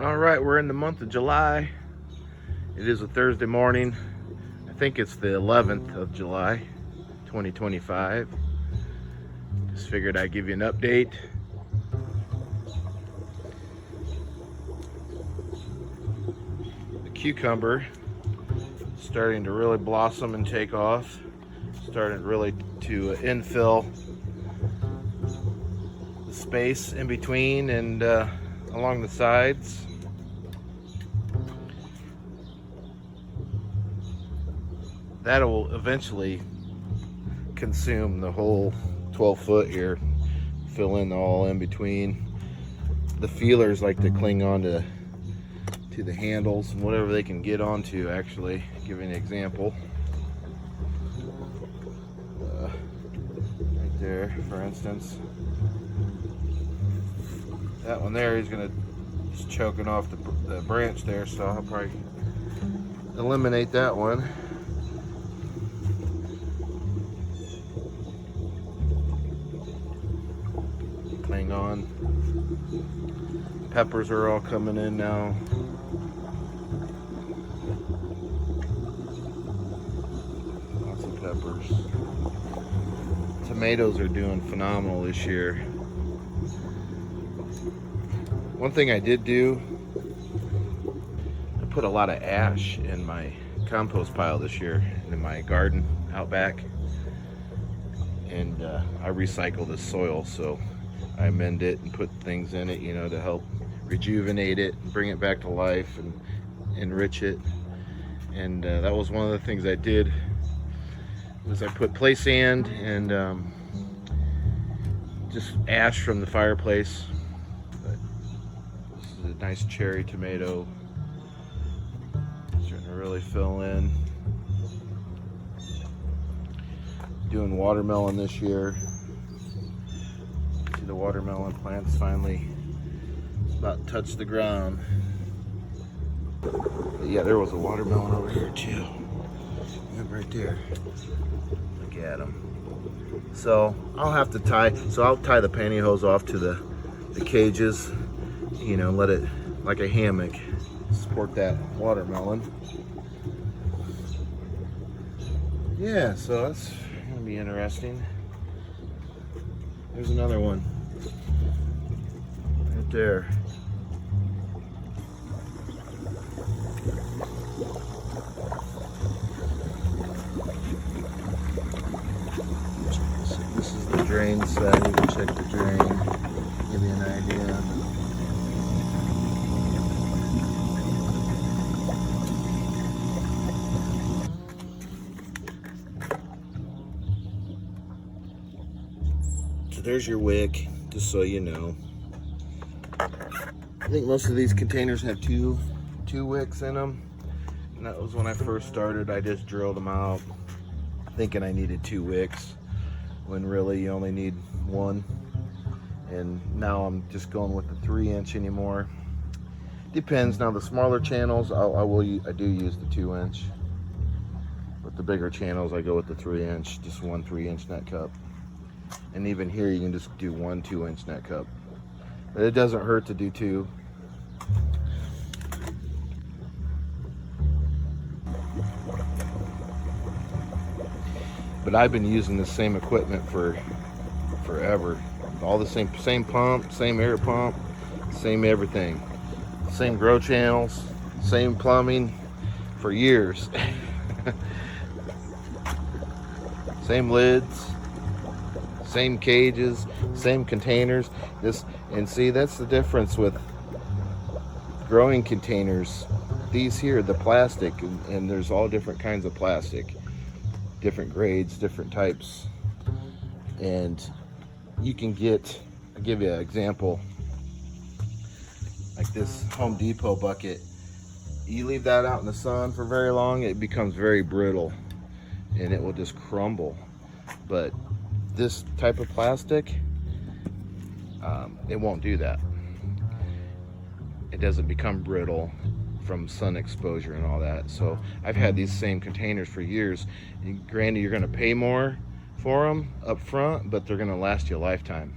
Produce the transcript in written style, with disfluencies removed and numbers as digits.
All right, we're in the month of July. It is a Thursday morning. I think it's the 11th of July, 2025. Just figured I'd give you an update. The cucumber starting to really blossom and take off. Starting really to infill the space in between and along the sides. That'll eventually consume the whole 12 foot here, fill in all in between. The feelers like to cling on to the handles and whatever they can get onto. Actually, give you an example. Right there, for instance. That one there, he's gonna just choking off the branch there, so I'll probably eliminate that one. Hang on. Peppers are all coming in now. Lots of peppers. Tomatoes are doing phenomenal this year. One thing I did do, I put a lot of ash in my compost pile this year in my garden out back, and I recycle the soil, so I amend it and put things in it, you know, to help rejuvenate it, bring it back to life and enrich it. And that was one of the things I did, was I put play sand and just ash from the fireplace. But this is a nice cherry tomato, starting to really fill in. Doing watermelon this year. The watermelon plants finally about touched the ground. But yeah, there was a watermelon over here too. Yep, right there. Look at them. So I'll have to tie. So I'll tie the pantyhose off to the cages. You know, let it like a hammock support that watermelon. Yeah, so that's gonna be interesting. There's another one right there. This is the drain side. You can check the drain, give you an idea. So there's your wick, just so you know. I think most of these containers have two wicks in them. And that was when I first started. I just drilled them out thinking I needed 2 wicks, when really you only need 1. And now I'm just going with the 3-inch anymore. Depends. Now the smaller channels, I do use the 2-inch. But the bigger channels, I go with the 3-inch, just 1 3-inch net cup. And even here you can just do 1 2-inch net cup, but it doesn't hurt to do 2. But I've been using the same equipment for forever. All the same pump, same air pump, same everything, same grow channels, same plumbing for years. Same lids, same cages, same containers. And see, that's the difference with growing containers. These here, the plastic, and there's all different kinds of plastic, different grades, different types. And you can get, I'll give you an example, like this Home Depot bucket. You leave that out in the sun for very long, it becomes very brittle and it will just crumble. But this type of plastic, it won't do that. It doesn't become brittle from sun exposure and all that. So I've had these same containers for years. Granted, you're going to pay more for them up front, but they're going to last you a lifetime.